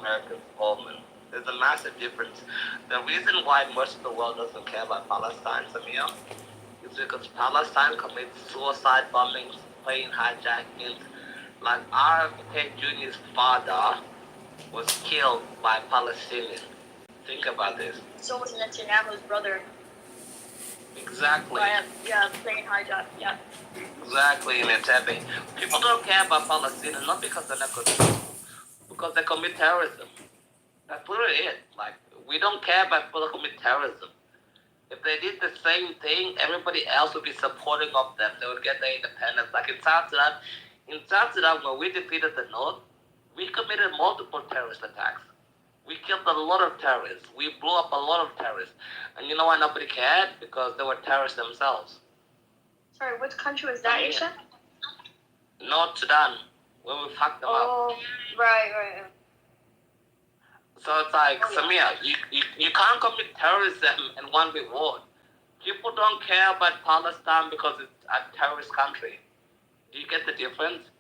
Americans or men. There's a massive difference. The reason why most of the world doesn't care about Palestine, Samir, is because Palestine commits suicide bombings, plane hijackings. Like RFK Jr.'s father was killed by Palestinians. Think about this. So was Netanyahu's brother. Exactly. Plane hijack. Yeah. Exactly, in Entebbe. People don't care about Palestine, not because they're not good people, because they commit terrorism. That's literally it. Like, we don't care about people who commit terrorism. If they did the same thing, everybody else would be supporting of them. They would get their independence. Like in South Sudan, when we defeated the North, we committed multiple terrorist attacks. We killed a lot of terrorists. We blew up a lot of terrorists. And you know why nobody cared? Because they were terrorists themselves. Sorry, which country was that, Aisha? North Sudan, when we fucked them up. Oh, right. So it's like, Samir, you can't commit terrorism in one big war. People don't care about Palestine because it's a terrorist country. Do you get the difference?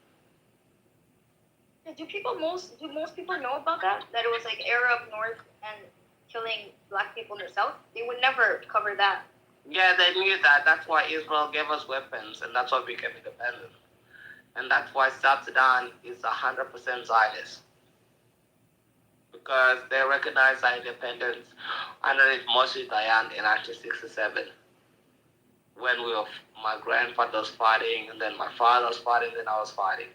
Do most people know about that? That it was like Arab North and killing black people in the South? They would never cover that. Yeah, they knew that. That's why Israel gave us weapons, and that's why we became independent. And that's why South Sudan is 100% Zionist. Because they recognized our independence underneath Moshe Dayan in 1967. When my grandfather was fighting, and then my father was fighting, then I was fighting.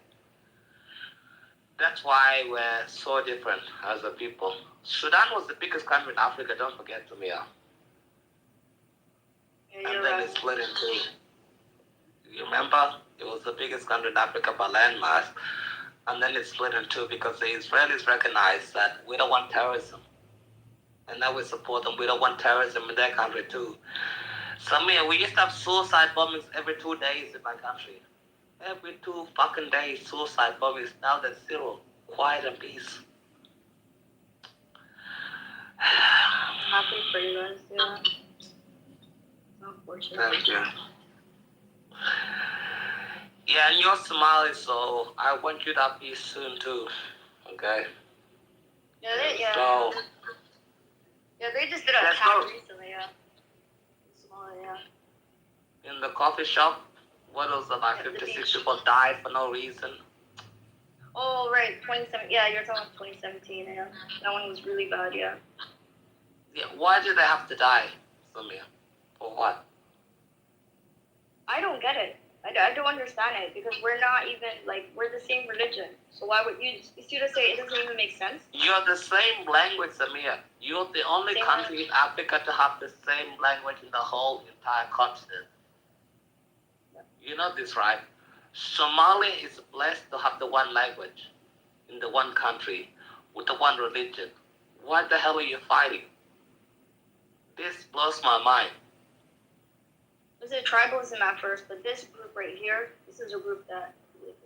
That's why we're so different as a people. Sudan was the biggest country in Africa, don't forget, Samia. And then it split in two. You remember? It was the biggest country in Africa by landmass. And then it split in two because the Israelis recognized that we don't want terrorism. And now we support them. We don't want terrorism in their country too. Samir, we used to have suicide bombings every 2 days in my country. Every 2 fucking days, suicide bombings. Now there's zero. Quiet and peace. I'm happy for you guys, yeah. Unfortunate. Thank you. Yeah, and you're Somali, so I want you to have peace soon too. Okay? Yeah, they just did a attack recently, yeah. Somalia, yeah. In the coffee shop, what was it, like 56 people died for no reason? Oh, right, 2017. Yeah, you're talking about 2017. Yeah, that one was really bad. Yeah. Yeah. Why did they have to die, Samir? For what? I don't get it. I don't understand it because we're not even we're the same religion. So why would you see to say it doesn't even make sense? You're the same language, Samir. You're the only country in Africa to have the same language in the whole entire continent. You know this, right? Somalia is blessed to have the one language in the one country with the one religion. What the hell are you fighting? This blows my mind. It was a tribalism at first, but this group right here, this is a group that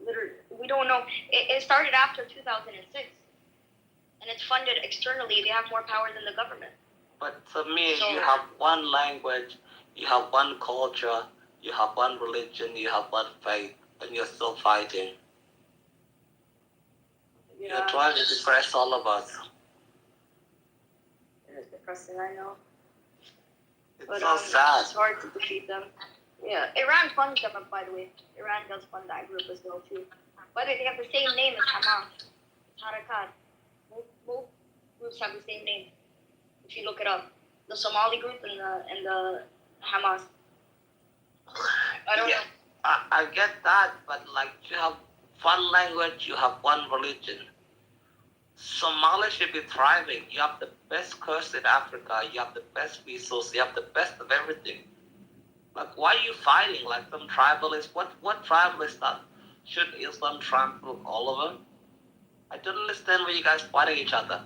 literally, we don't know. It started after 2006, and it's funded externally. They have more power than the government. But to me, you have one language, you have one culture, you have one religion, you have one faith, and you're still fighting. Yeah. You're trying to depress all of us. It is depressing, I know. It's so sad. It's hard to defeat them. Yeah, Iran funds them, by the way. Iran does fund that group as well, too. But they have the same name as Hamas. Harakat. Both groups have the same name. If you look it up. The Somali group and the Hamas. I don't know. I get that, but you have one language, you have one religion. Somalia should be thriving. You have the best coast in Africa, you have the best resources, you have the best of everything. Why are you fighting some tribalists? What tribalists that should Islam trample all of them? I don't understand why you guys fighting each other.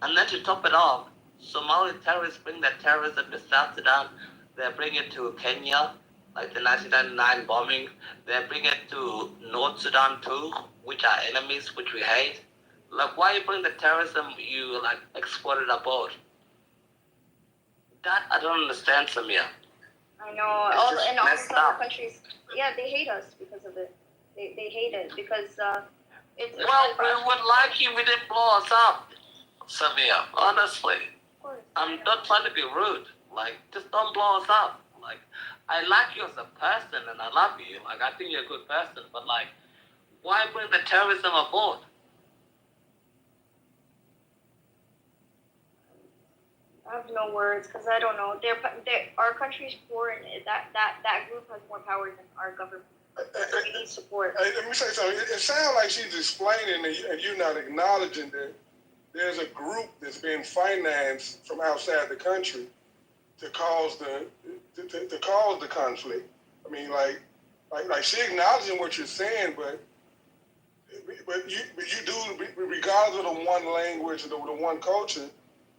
And then to top it off, Somali terrorists bring their terrorism to South Sudan. They bring it to Kenya, like the 1999 bombing. They bring it to North Sudan too, which are enemies, which we hate. Why you bring the terrorism you exported abroad? That I don't understand, Samir. I know. All these other countries, yeah, they hate us because of it. They hate it because it's. Well, we would like you. We didn't blow us up. Samir, honestly, Of course. I'm not trying to be rude. Like, just don't blow us up. Like, I like you as a person and I love you. Like, I think you're a good person. But, like, why bring the terrorism aboard? I have no words because I don't know. Our country's poor, and that group has more power than our government. So we need support. Let me say something. It sounds like she's explaining and you're not acknowledging that there's a group that's being financed from outside the country to cause the cause the conflict. I mean, like she acknowledging what you're saying, but you do, regardless of the one language or the one culture,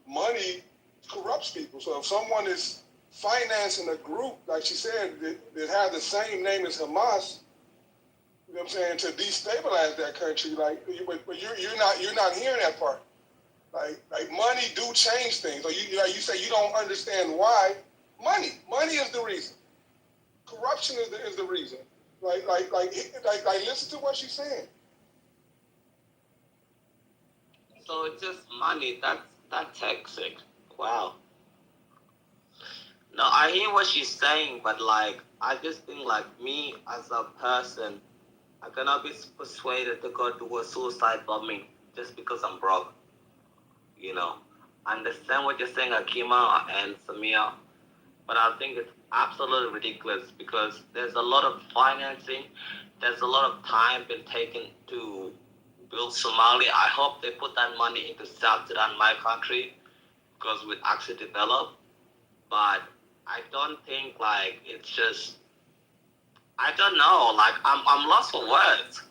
money corrupts people. So if someone is financing a group, like she said, that has the same name as Hamas, you know what I'm saying, to destabilize that country, like, but you're not hearing that part. Like money do change things. Or like you say, you don't understand why. Money is the reason. Corruption is the reason. Like listen to what she's saying. So it's just money. That's toxic. Wow. No, I hear what she's saying, but like, I just think like me as a person, I cannot be persuaded to go do a suicide bombing just because I'm broke. You know, I understand what you're saying, Akima and Samia, but I think it's absolutely ridiculous because there's a lot of financing, there's a lot of time been taken to build Somalia. I hope they put that money into South Sudan, my country, because we actually develop. But I don't think like it's just, I don't know, like I'm lost for words.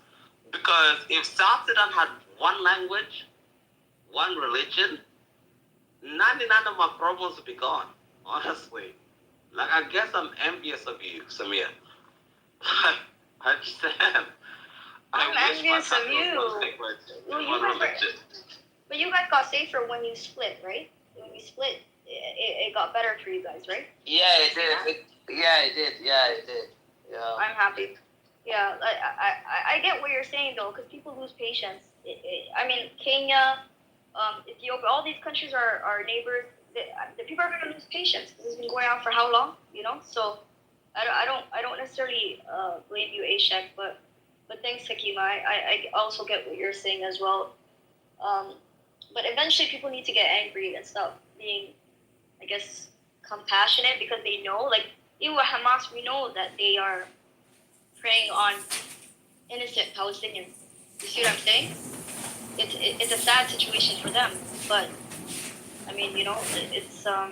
Because if South Sudan had one language, one religion, 99 of my problems would be gone, honestly. Like, I guess I'm envious of you, Samir. I just am. I'm envious of you. But you guys got safer when you split, right? When you split, it got better for you guys, right? Yeah, it did. It did. Yeah. I'm happy. Yeah, I get what you're saying though, because people lose patience. I mean, Kenya, Ethiopia, all these countries are our neighbors. The people are going to lose patience. This has been going on for how long? You know, so I don't necessarily blame you, Ashek, but thanks, Hakima. I also get what you're saying as well. But eventually, people need to get angry and stop being, I guess, compassionate because they know, like, even with Hamas, we know that they are preying on innocent Palestinians. You see what I'm saying? It's a sad situation for them, but I mean, you know, it's I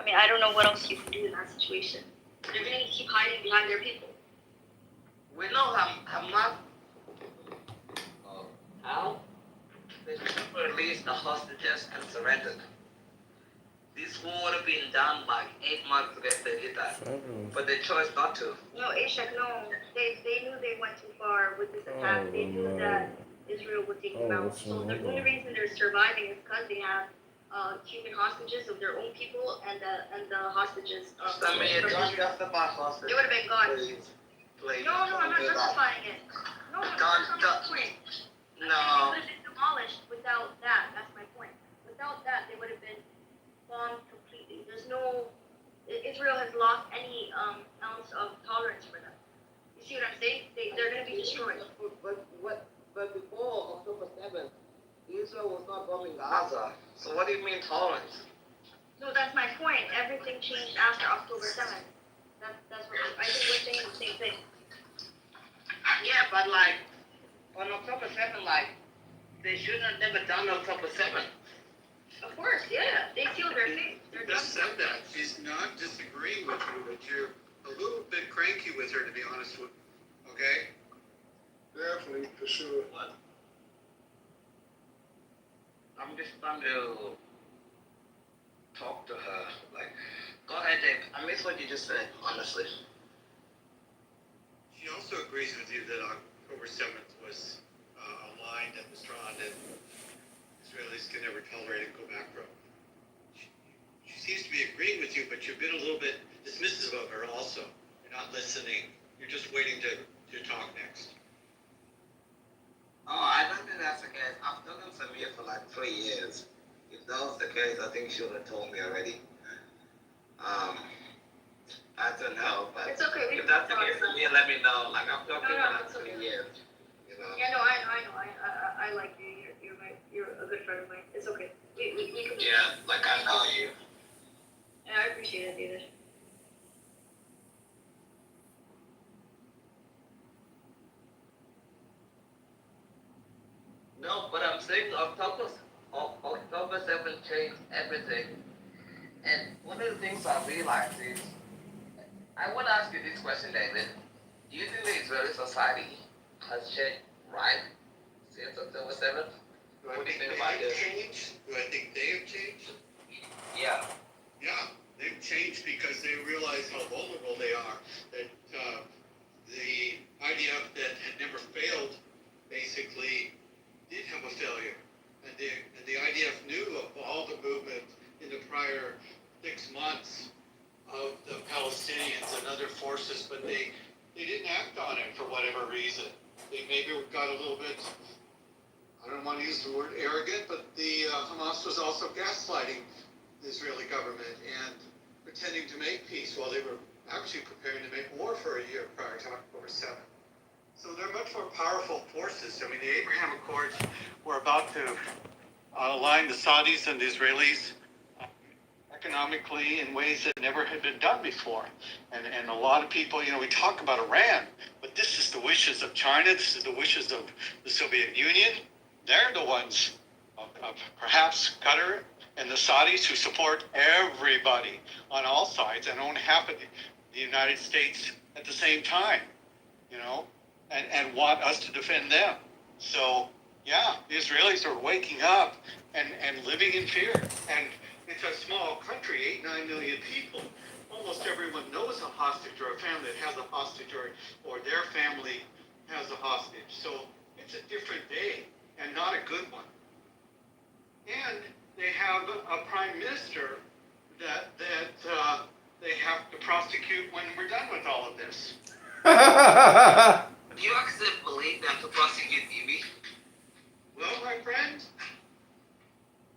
mean, I don't know what else you can do in that situation. They're gonna keep hiding behind their people. We know Hamas. How? They never released the hostages and surrendered. This war would have been done like 8 months ago if they did that. But they chose not to. No, Ashek, no. They knew they went too far with this attack. They knew that Israel would take them out. So the only reason they're surviving is because they have human hostages of their own people and the hostages of Samir, don't justify hostages. They would have been gone. Please. No, I'm not justifying it. No, that's not my point. No. They would have been demolished without that. That's my point. Without that, they would have been bombed completely. There's no. Israel has lost any ounce of tolerance for them. You see what I'm saying? They're going to be destroyed. But before October 7th, Israel was not bombing Gaza. So what do you mean tolerance? No, that's my point. Everything changed after October 7th. That's what I think we're saying the same thing. Yeah, but like on October 7th, like they shouldn't have never done October 7th. Of course, yeah. They sealed their fate. You just said that. She's not disagreeing with you, but you're a little bit cranky with her, to be honest with you. Okay? Definitely, for sure. What? I'm just trying to talk to her. Like, go ahead, Dave. I missed what you just said, honestly. She also agrees with you that October 7th was a line that was drawn that Israelis can never tolerate and go back from. She seems to be agreeing with you, but you've been a little bit dismissive of her also. You're not listening. You're just waiting to talk next. Oh, I don't think that's the case. I've talked to Samir for like 3 years. If that was the case, I think she would have told me already. I don't know, but It's okay. We if that's the can case, talk. then let me know. Like I'm talking No, about it's 3 okay. years. You know. Yeah, no, I know. I like you. You're a good friend of mine. It's okay. We can. Yeah, like I know you. And I appreciate it, David. No, but I'm saying October 7th changed everything. And one of the things I realized is, I want to ask you this question, David. Do you think the Israeli society has changed, right, since October 7th? Do I What do you think think they about have this? changed? Do I think they have changed? Yeah. Yeah, they've changed because they realize how vulnerable they are. That the IDF that had never failed basically did have a failure. And the IDF knew of all the movement in the prior 6 months of the Palestinians and other forces, but they didn't act on it for whatever reason. They maybe got a little bit, I don't want to use the word arrogant, but the Hamas was also gaslighting the Israeli government and pretending to make peace while they were actually preparing to make war for a year prior to October 7th. So they're much more powerful forces. I mean, the Abraham Accords were about to align the Saudis and the Israelis economically in ways that never had been done before. And a lot of people, we talk about Iran, but this is the wishes of China, this is the wishes of the Soviet Union. They're the ones of perhaps Qatar and the Saudis who support everybody on all sides and own half of the United States at the same time, and want us to defend them. So, yeah, the Israelis are waking up and living in fear. And it's a small country, 8-9 million people. Almost everyone knows a hostage or a family that has a hostage or their family has a hostage. So it's a different day and not a good one. And they have a prime minister that they have to prosecute when we're done with all of this. Do you actually believe they have to prosecute Bibi? Well, my friend,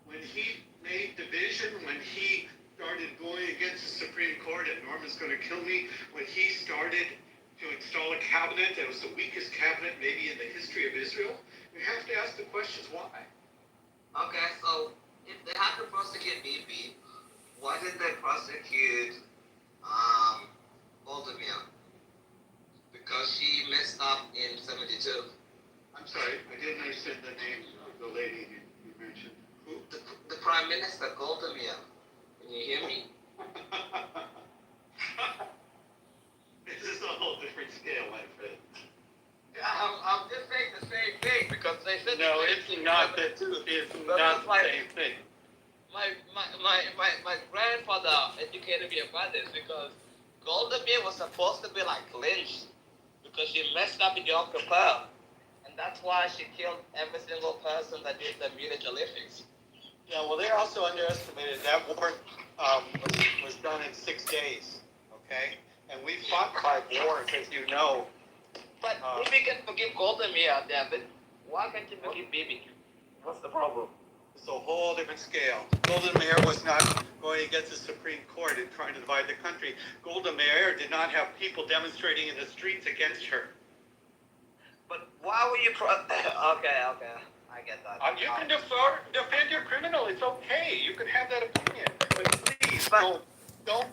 when he made division, when he started going against the Supreme Court and Norman's going to kill me, when he started to install a cabinet that was the weakest cabinet maybe in the history of Israel, we have to ask the questions why. Okay, so if they had to prosecute Bibi, why did they prosecute Golda Meir? Because she messed up in 72. I'm sorry, I didn't understand the name of the lady you mentioned. Who? The Prime Minister, Golda Meir. Can you hear me? This is a whole different scale, my friend. I'm just saying the same thing because they said no, it's not the same thing. My grandfather educated me about this because Golda Meir was supposed to be like lynched because she messed up in Yom Kippur, and that's why she killed every single person that did the Munich Olympics. Yeah, well, they also underestimated that war was done in 6 days, okay? And we fought 5 wars, as you know. But if we can forgive Golda Meir, David, why can't you forgive Bibi? What's the problem? It's a whole different scale. Golda Meir was not going against the Supreme Court and trying to divide the country. Golda Meir did not have people demonstrating in the streets against her. But why were you Okay, I get that. You can defend your criminal. It's okay. You can have that opinion. But please, don't